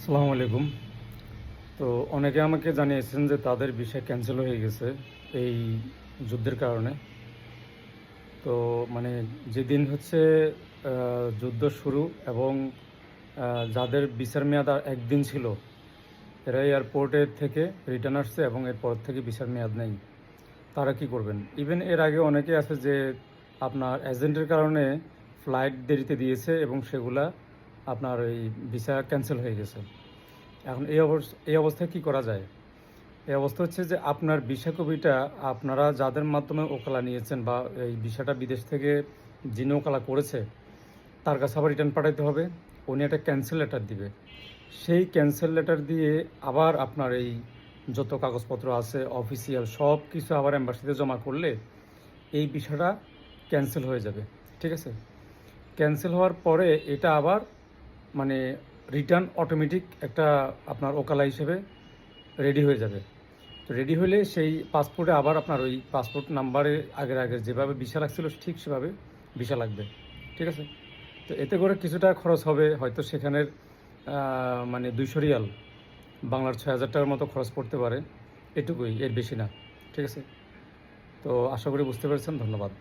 আসসালামু আলাইকুম। তো অনেকে আমাকে জানিয়েছেন যে তাদের ভিসা ক্যান্সেল হয়ে গেছে এই যুদ্ধের কারণে। তো মানে যেদিন হচ্ছে যুদ্ধ শুরু এবং যাদের ভিসার মেয়াদ আর একদিন ছিল, এরা এয়ারপোর্টের থেকে রিটার্ন আসছে এবং এরপর থেকে ভিসার মেয়াদ নেই। তারা কি করবেন? ইভেন এর আগে অনেকে আছে যে আপনার এজেন্টের কারণে ফ্লাইট দেরিতে দিয়েছে এবং সেগুলা আপনার ওই ভিসা ক্যান্সেল হয়ে গেছে। এখন এই অবস্থায় কি করা যায়? এই অবস্থা হচ্ছে যে আপনার ভিসা কপিটা আপনারা যাদের মাধ্যমে ওকালা নিয়েছেন বা এই ভিসাটা বিদেশ থেকে যিনি ওকালা করেছে তার কাছে আবার রিটার্ন পাঠাতে হবে। উনি একটা ক্যান্সেল লেটার দিবে। সেই ক্যান্সেল লেটার দিয়ে আবার আপনার এই যত কাগজপত্র আছে অফিসিয়াল সব কিছু আবার এম্বাসিতে জমা করলে এই ভিসাটা ক্যান্সেল হয়ে যাবে। ঠিক আছে? ক্যান্সেল হওয়ার পরে এটা আবার মানে রিটার্ন অটোমেটিক একটা আপনার ওকালা হিসেবে রেডি হয়ে যাবে। তো রেডি হলে সেই পাসপোর্টে আবার আপনার ওই পাসপোর্ট নাম্বারে আগের যেভাবে ভিসা লাগছিল ঠিক সেভাবে ভিসা লাগবে। ঠিক আছে? তো এতে করে কিছুটা খরচ হবে, হয়তো সেখানের মানে 200 রিয়াল, বাংলার 6,000 টাকার মতো খরচ পড়তে পারে। এটুকুই, এর বেশি না। ঠিক আছে? তো আশা করি বুঝতে পেরেছেন। ধন্যবাদ।